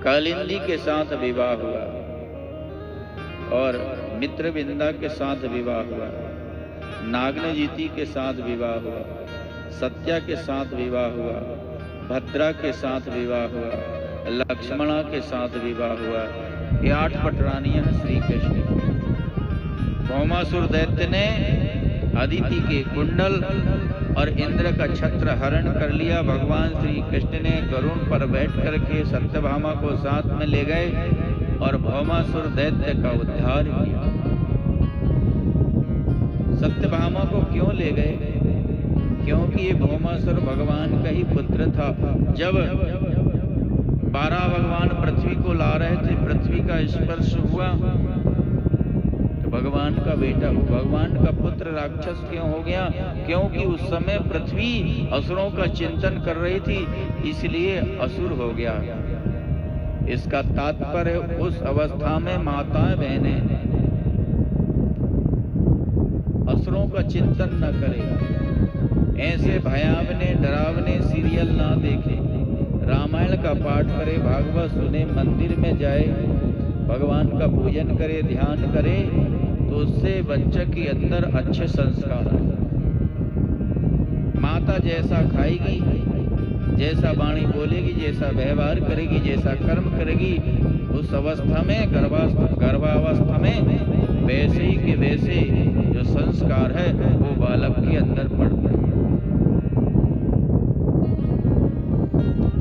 कालिंदी के साथ विवाह हुआ और मित्रविंदा के साथ विवाह हुआ, नागनजीति के साथ विवाह हुआ, सत्या के साथ विवाह हुआ, भद्रा के साथ विवाह हुआ, लक्ष्मणा के साथ विवाह हुआ। ये 8 पटरानियां हैं श्री कृष्ण की। भौमासुर दैत्य ने अदिति के कुंडल और इंद्र का छत्र हरण कर लिया। भगवान श्री कृष्ण ने गरुड़ पर बैठ करके सत्यभामा को साथ में ले गए और भौमासुर दैत्य का उद्धार किया। सत्यभामा को क्यों ले गए? क्योंकि ये भौमासुर भगवान का ही पुत्र था। जब 12 भगवान पृथ्वी को ला रहे थे, पृथ्वी का स्पर्श हुआ तो भगवान का बेटा, भगवान का पुत्र राक्षस क्यों हो गया? क्योंकि उस समय पृथ्वी असुरों का चिंतन कर रही थी, इसलिए असुर हो गया। इसका तात्पर्य उस अवस्था में माताएं बहनें असुरों का चिंतन न करें, ऐसे भयावने डरावने सीरियल ना देखे, रामायण का पाठ करे, भागवत सुने, मंदिर में जाए, भगवान का पूजन करे, ध्यान करे, तो उससे बच्चे के अंदर अच्छे संस्कार आए। माता जैसा खाएगी, जैसा वाणी बोलेगी, जैसा व्यवहार करेगी, जैसा कर्म करेगी, उस अवस्था में गर्भावस्था में वैसे ही के वैसे जो संस्कार है वो बालक के अंदर पड़ता है।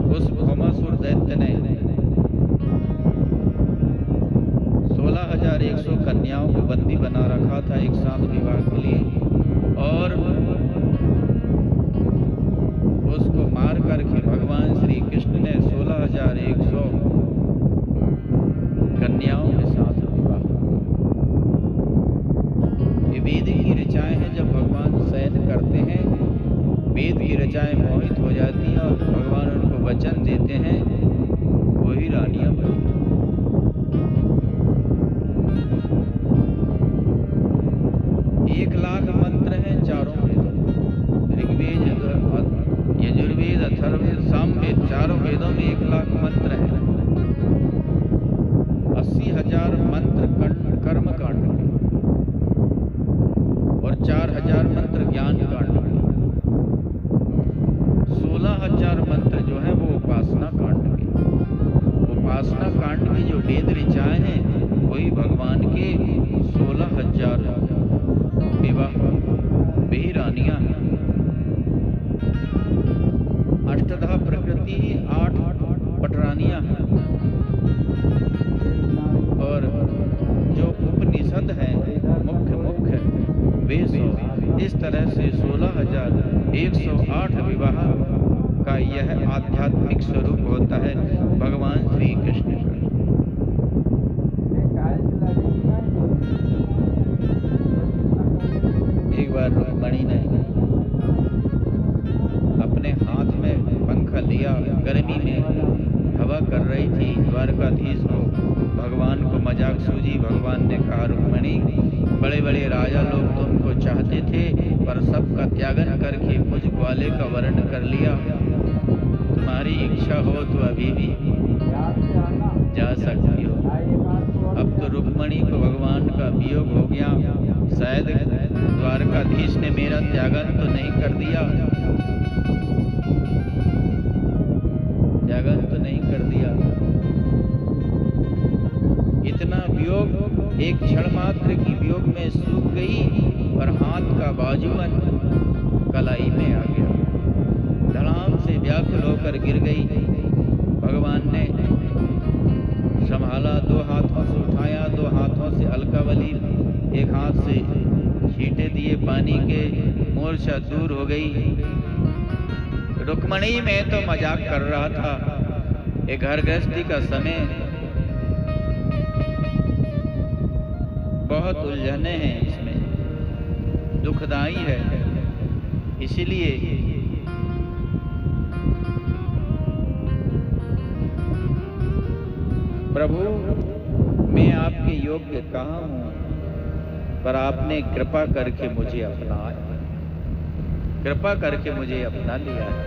उस भौमासुर दैत्य ने 16,100 कन्याओं को बंदी बना रखा था एक साथ विवाह के लिए, और उसको मार करके भगवान श्री कृष्ण ने 16,100 कन्याओं के साथ विवाह। ये वेद की ऋचाएं हैं। जब भगवान शयन करते हैं, वेद की ऋचाएं मोहित हो जाती हैं और भगवान उनको वचन देते हैं, वही रानियां बनती। 1,00,000 मंत्र हैं चारों वेदों, ऋग्वेद, यजुर्वेद, अथर्ववेद, सामवेद, चारों वेदों में 1,00,000 मंत्र हैं। 80,000 मंत्र कर्म कांड के और 4,000 मंत्र ज्ञान कांड के। 16,000 मंत्र जो है वो उपासना कांड के। उपासना कांड की जो वेद ऋचाएं हैं वही भगवान के 16,000 विवाह वही रानियां हैं। अष्टधा प्रकृति 8 पटरानियां हैं, और जो उपनिषद है मुख्य वे 100। इस तरह से 16,108 विवाह का यह आध्यात्मिक स्वरूप होता है भगवान श्री कृष्ण का। एक बार रुक्मिणी ने अपने हाथ में पंखा लिया, गर्मी में हवा कर रही थी, द्वारकाधीश को भगवान को मजाक सूझी। भगवान ने कहा, रुक्मिणी, बड़े बड़े राजा लोग तुमको चाहते थे, पर सबका त्यागन करके मुझ ग्वाले का वर्ण कर लिया। तुम्हारी इच्छा हो तो अभी भी जा सकती हो। अब तो रुक्मिणी को भगवान का वियोग हो गया, शायद द्वारकाधीश ने मेरा त्यागन तो नहीं कर दिया, त्यागन तो नहीं कर दिया। इतना वियोग एक क्षण मात्र की वियोग में सूख गई और हाथ का बाजूबंद कलाई में आ गया, धड़ाम से व्याकुल होकर गिर गई। भगवान ने संभाला, 2 हाथों से उठाया, 2 हाथों से अलकावली, एक हाथ से छींटे दिए पानी के, मूर्छा दूर हो गई। रुक्मिणी में तो मजाक कर रहा था, एक घर गृहस्थी का समय, बहुत उलझने हैं इसमें, दुखदाई है। इसीलिए प्रभु, मैं आपके योग्य कहाँ हूँ, पर आपने कृपा करके मुझे अपनाया, कृपा करके मुझे अपना लिया है।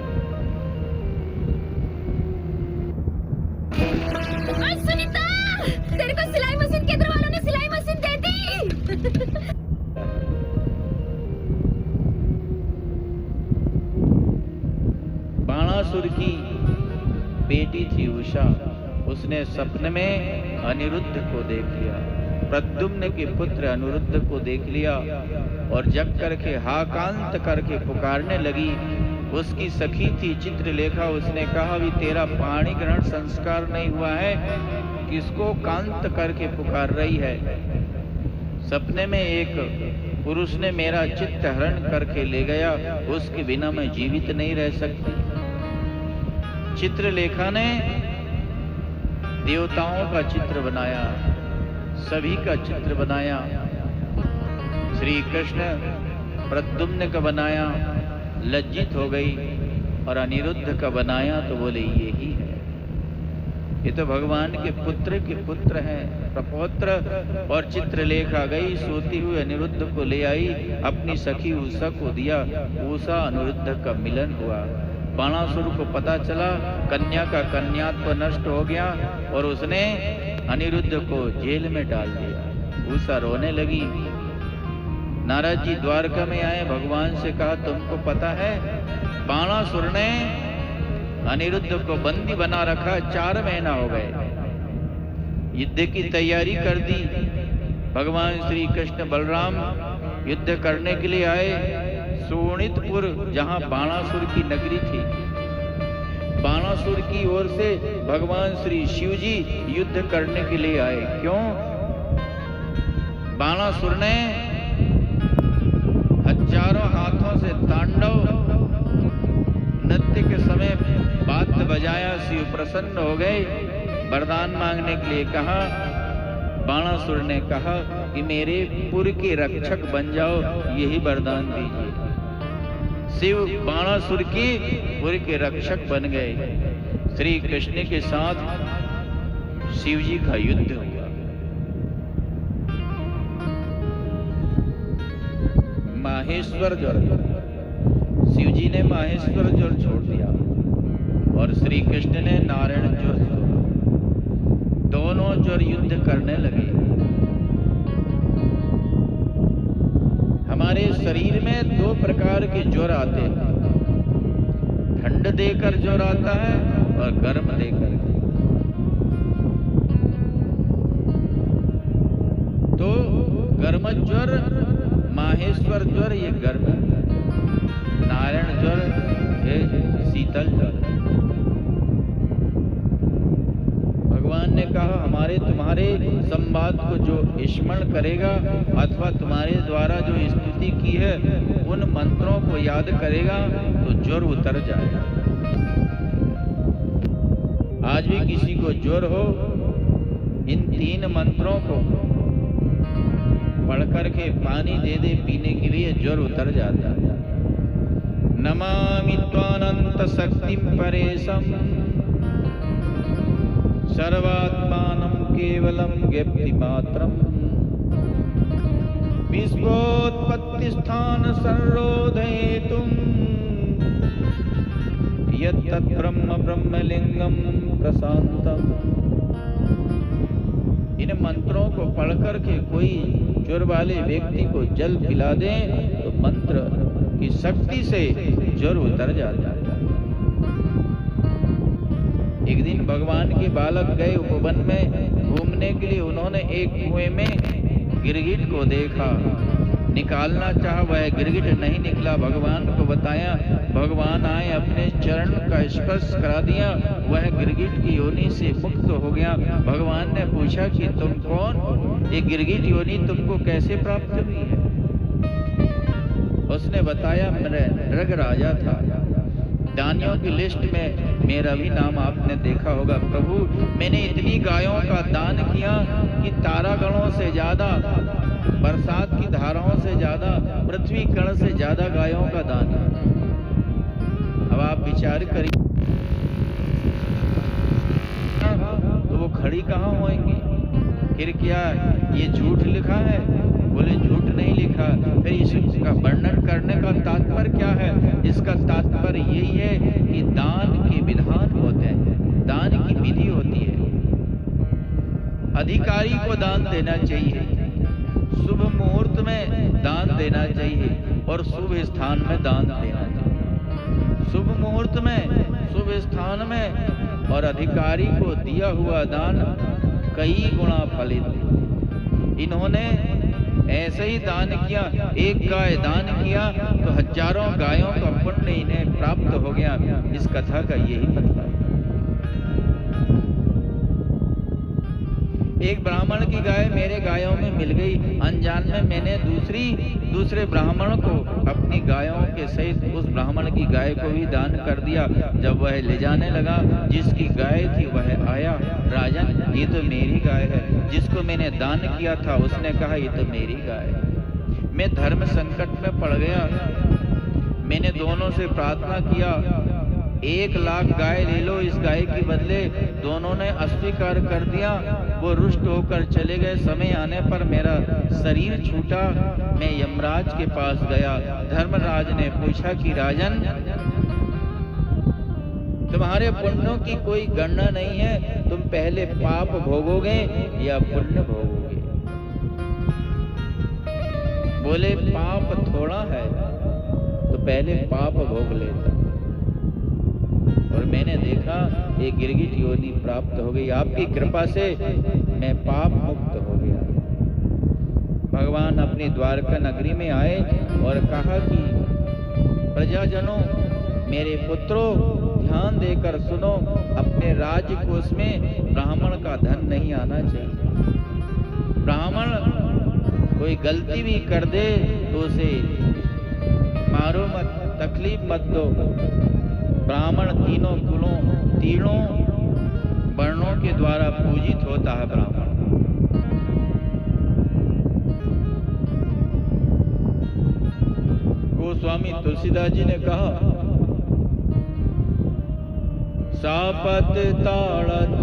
बेटी थी उषा, उसने सपने में अनिरुद्ध को देख लिया, प्रद्युम्न के पुत्र अनिरुद्ध को देख लिया और जग करके हाकांत करके पुकारने लगी। उसकी सखी थी चित्रलेखा, उसने कहा भी तेरा पाणी ग्रहण संस्कार नहीं हुआ है, किसको कांत करके पुकार रही है। सपने में एक पुरुष ने मेरा चित्त हरण करके ले गया, उसके बिना मैं जीवित नहीं रह सकती। चित्रलेखा ने देवताओं का चित्र बनाया, सभी का चित्र बनाया, श्री कृष्ण प्रद्युम्न का बनाया, लज्जित हो गई, और अनिरुद्ध का बनाया तो बोले यही है, ये तो भगवान के पुत्र हैं, प्रपौत्र। और चित्रलेखा गई, सोती हुई अनिरुद्ध को ले आई, अपनी सखी उषा को दिया, उषा अनिरुद्ध का मिलन हुआ। बाणासुर को पता चला कन्या का कन्यात्व नष्ट हो गया और उसने अनिरुद्ध को जेल में डाल दिया। उषा रोने लगी। नारद जी द्वारका में आए, भगवान से कहा तुमको पता है बाणासुर ने अनिरुद्ध को बंदी बना रखा, 4 महीना हो गए। युद्ध की तैयारी कर दी। भगवान श्री कृष्ण बलराम युद्ध करने के लिए आए। शोणितपुर जहां बाणासुर की नगरी थी, बाणासुर की ओर से भगवान श्री शिव जी युद्ध करने के लिए आए। क्यों? बाणासुर ने हजारों हाथों से तांडव नृत्य के समय वाद्य बजाया, शिव प्रसन्न हो गए, वरदान मांगने के लिए कहा। बाणासुर ने कहा कि मेरे पुर के रक्षक बन जाओ, यही वरदान दीजिए। शिव बाणासुर की पुर के रक्षक बन गए। श्री कृष्ण के साथ शिव जी का युद्ध हुआ। माहेश्वर ज्वर, शिव जी ने माहेश्वर ज्वर छोड़ दिया और श्री कृष्ण ने नारायण ज्वर छोड़ा। दोनों ज्वर युद्ध करने लगे। हमारे शरीर में 2 प्रकार के ज्वर आते हैं, ठंड देकर ज्वर आता है और गर्म देकर। तो गर्म ज्वर माहेश्वर ज्वर ये गर्म, नारायण ज्वर ये शीतल ज्वर। भगवान ने कहा हमारे तुम्हारे संवाद को जो स्मरण करेगा अथवा तुम्हारे द्वारा जो स्तुति की है उन मंत्रों को याद करेगा तो ज्वर उतर जाएगा। आज भी किसी को ज्वर हो, इन 3 मंत्रों को पढ़ करके पानी दे दे पीने के लिए, ज्वर उतर जाता है। नमामि त्वानंत शक्तिं परेशम सर्वात्मानं केवलं ज्ञप्ति मात्रम विश्वोत्पत्ति स्थान संरोधयितुं यत् ब्रह्म ब्रह्मलिंगम प्रशांतम। इन मंत्रों को पढ़कर के कोई ज्वर वाले व्यक्ति को जल पिला दे तो मंत्र की शक्ति से ज्वर उतर जाता है। एक दिन भगवान के बालक गए उपवन में घूमने के लिए। उन्होंने एक कुएं में गिरगिट को देखा, निकालना चाहा, वह गिरगिट नहीं निकला। भगवान को बताया, भगवान आए, अपने चरण का स्पर्श करा दिया, वह गिरगिट की योनि से मुक्त हो गया। भगवान ने पूछा कि तुम कौन, ये गिरगिट योनि तुमको कैसे प्राप्त हुई है? उसने बताया मैं नृग राजा था, दानियों की लिस्ट में मेरा भी नाम आपने देखा होगा। प्रभु मैंने इतनी गायों का दान किया कि तारागणों से ज्यादा, बरसात की धाराओं से ज्यादा, पृथ्वी कण से ज्यादा गायों का दान। अब आप विचार करिए तो वो खड़ी कहाँ होंगी? फिर क्या ये झूठ लिखा है? बोले झूठ नहीं लिखा। फिर इसका वर्णन करने का तात्पर्य क्या है? इसका तात्पर्य यही है कि दान के विधान होते हैं, दान की विधि होती है। अधिकारी को दान देना चाहिए, शुभ मुहूर्त में दान देना चाहिए और शुभ स्थान में दान देना चाहिए। शुभ मुहूर्त में, शुभ स्थान में और और अधिकारी को दिया हुआ दान कई गुना फलित। इन्होंने ऐसे ही दान किया, एक गाय दान किया तो हजारों गायों का पुण्य इन्हें प्राप्त हो गया। इस कथा का यही मतलब है। एक ब्राह्मण की गाय मेरे गायों में मिल गई, अनजान में मैंने दूसरे ब्राह्मण को अपनी गायों के सहित उस ब्राह्मण की गाय को भी दान कर दिया। जब वह ले जाने लगा, जिसकी गाय थी वह आया, राजन ये तो मेरी गाय है। जिसको मैंने दान किया था उसने कहा ये तो मेरी गाय है। मैं धर्म संकट में पड़ गया, मैंने दोनों से प्रार्थना किया 1 लाख गाय ले लो इस गाय के बदले। दोनों ने अस्वीकार कर दिया, वो रुष्ट होकर चले गए। समय आने पर मेरा शरीर छूटा, मैं यमराज के पास गया। धर्मराज ने पूछा कि राजन तुम्हारे पुण्यों की कोई गणना नहीं है, तुम पहले पाप भोगोगे या पुण्य भोगोगे? बोले पाप थोड़ा है तो पहले पाप भोग लेता। और मैंने देखा एक गिरगिट योनि प्राप्त हो गई, आपकी कृपा से मैं पाप मुक्त हो गया। भगवान अपनी द्वारका नगरी में आए और कहा कि प्रजाजनों, मेरे पुत्रों, ध्यान देकर सुनो, अपने राजकोष में ब्राह्मण का धन नहीं आना चाहिए। ब्राह्मण कोई गलती भी कर दे तो उसे मारो मत, तकलीफ मत दो। ब्राह्मण तीनों वर्णों के द्वारा पूजित होता है। ब्राह्मण गोस्वामी तुलसीदास जी ने कहा, सापत ताड़त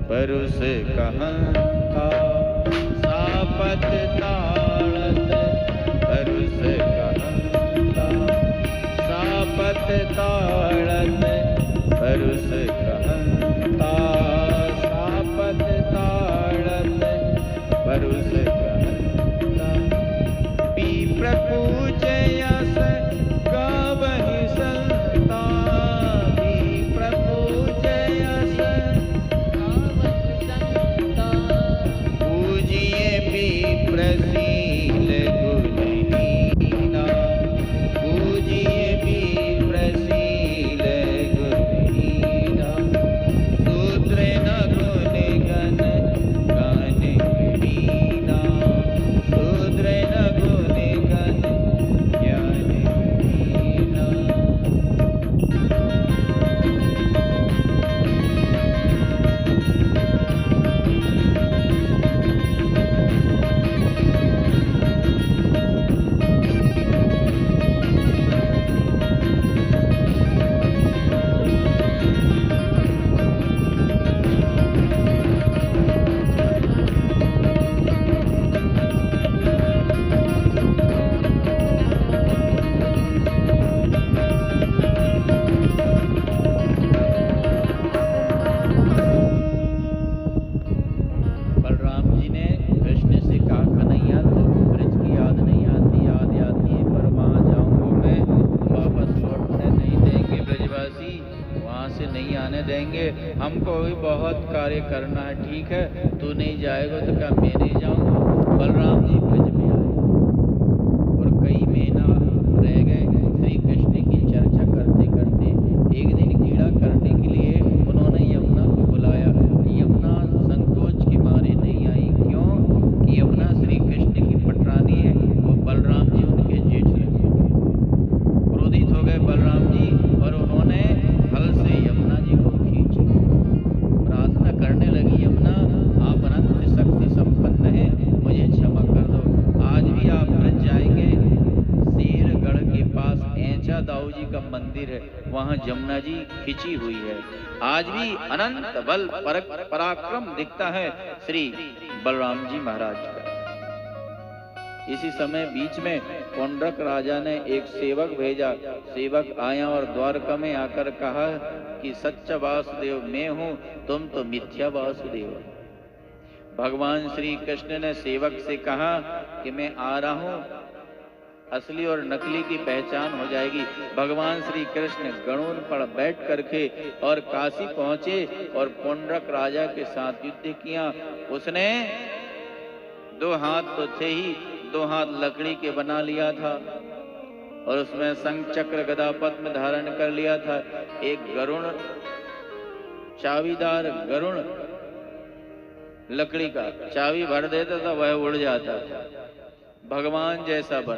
परुष कहंता, सापत ताड़त परुष कहंता, सापत ताड़त परुष कहंता, सापत ताड़त परुष कहंता। विप्र पूजयस गावहि संता, विप्र पूजयस गावहि संता, पूजिए विप्रशील गुणहीना, पूजिए विप्रशील गुणहीना, शूद्र न गुण गण गान हीना, शूद्र न गुण गण ज्ञान हीना। बलराम जी ने कृष्ण से कहा, कन्हैया तो ब्रज की याद नहीं आती, याद आती है पर वहां जाऊंगा मैं, वापस लौटने नहीं देंगे ब्रजवासी, वहां से नहीं आने देंगे, हमको भी बहुत कार्य करना है। ठीक है, तू नहीं जाएगा तो क्या मैं नहीं जाऊंगा। बलराम जी ब्रज में आए और कई महीना रह गए श्री कृष्ण की चर्चा करते करते। एक दिन क्रीड़ा करने के लिए उन्होंने यमुना को बुलाया। यमुना संकोच के मारे नहीं आई। क्यों? कि यमुना श्री कृष्ण की पटरानी है, वो बलराम जी उनके जेठ लगे। क्रोधित हो गए बलराम जी और उन्होंने हल से यमुना जी को खींच प्रार्थना करने लगी, यमुना आप अनंत शक्ति संपन्न हैं, मुझे क्षमा कर दो। आज भी आप ब्रज जाएंगे, शेरगढ़ के पास ऐंचा दाऊ जी का मंदिर है, वहां जमुना जी खिंची हुई है। आज भी अनंत बल पराक्रम दिखता है श्री बलराम जी महाराज का। इसी समय बीच में पौंड्रक राजा ने एक सेवक भेजा। सेवक आया और द्वारका में आकर कहा कि सच्चा वासुदेव मैं हूं, तुम तो मिथ्या वासुदेव। भगवान श्री कृष्ण ने सेवक से कहा कि मैं आ रहा हूं, असली और नकली की पहचान हो जाएगी। भगवान श्री कृष्ण गरुड़ पर बैठ करके और काशी पहुंचे और पुंडरक राजा के साथ युद्ध किया। उसने 2 हाथ तो थे ही, 2 हाथ लकड़ी के बना लिया था और उसमें शंख चक्र गदा पद्म धारण कर लिया था। एक गरुड़, चाबीदार गरुड़, लकड़ी का चाबी भर देता था, वह उड़ जाता था। भगवान जैसा बन।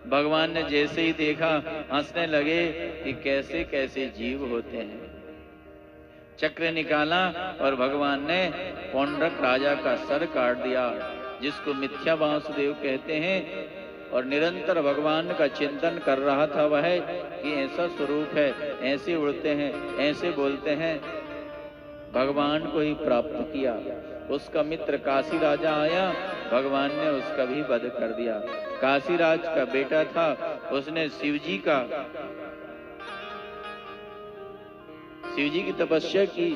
भगवान ने जैसे ही देखा हंसने लगे कि कैसे कैसे जीव होते हैं। चक्र निकाला और भगवान ने पुंडरक राजा का सर काट दिया, जिसको मिथ्या वासुदेव कहते हैं। और निरंतर भगवान का चिंतन कर रहा था वह कि ऐसा स्वरूप है, ऐसे उड़ते हैं, ऐसे बोलते हैं। भगवान को ही प्राप्त किया। उसका मित्र काशी राजा आया, भगवान ने उसका भी वध कर दिया। काशीराज का बेटा था, उसने शिव जी की तपस्या की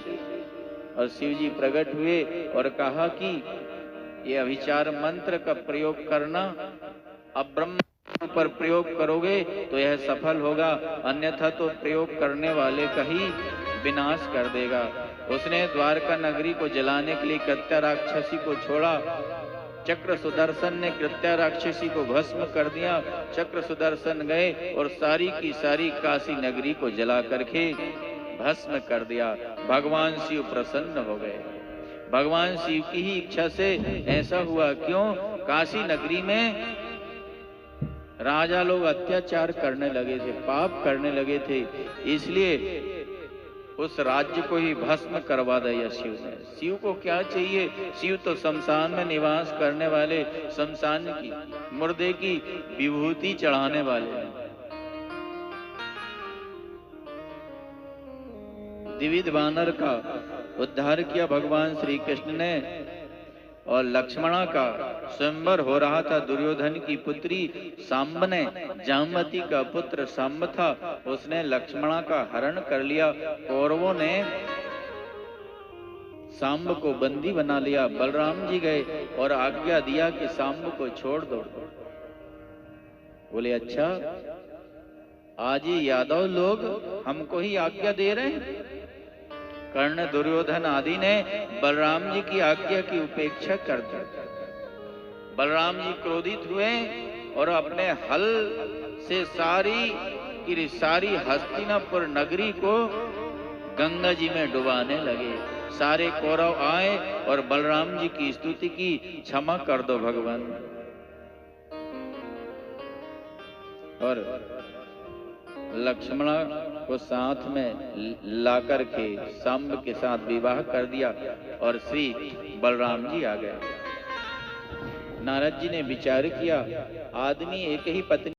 और शिव जी प्रकट हुए और कहा कि ये अभिचार मंत्र का प्रयोग करना, अब ब्रह्म पर प्रयोग करोगे तो यह सफल होगा, अन्यथा तो प्रयोग करने वाले का ही विनाश कर देगा। उसने द्वारका नगरी को जलाने के लिए कृत्या राक्षसी को छोड़ा। चक्र सुदर्शन ने कृत्या राक्षसी को भस्म कर दिया। चक्र सुदर्शन गए और सारी की सारी काशी नगरी को जला करके भस्म कर दिया। भगवान शिव प्रसन्न हो गए। भगवान शिव की ही इच्छा से ऐसा हुआ। क्यों? काशी नगरी में राजा लोग अत्याचार करने लगे थे, पाप करने लगे थे, इसलिए उस राज्य को ही भस्म करवा दिया शिव ने। शिव को क्या चाहिए? शिव तो शमशान में निवास करने वाले, शमशान की मुर्दे की विभूति चढ़ाने वाले हैं। द्विविध वानर का उद्धार किया भगवान श्री कृष्ण ने। और लक्ष्मणा का स्वयंवर हो रहा था। दुर्योधन की पुत्री सांब ने, जामवती का पुत्र सांब था, उसने लक्ष्मणा का हरण कर लिया। कौरवों ने सांब को बंदी बना लिया। बलराम जी गए और आज्ञा दिया कि सांब को छोड़ दो। बोले अच्छा, आज ये यादव लोग हमको ही आज्ञा दे रहे हैं। कर्ण, दुर्योधन आदि ने बलराम जी की आज्ञा की उपेक्षा कर दी। बलराम जी क्रोधित हुए और अपने हल से सारी हस्तिनापुर नगरी को गंगा जी में डुबाने लगे। सारे कौरव आए और बलराम जी की स्तुति की, क्षमा कर दो भगवान। और लक्ष्मणा को साथ में लाकर के सांब के साथ विवाह कर दिया और श्री बलराम जी आ गए। नारद जी ने विचार किया, आदमी एक ही पत्नी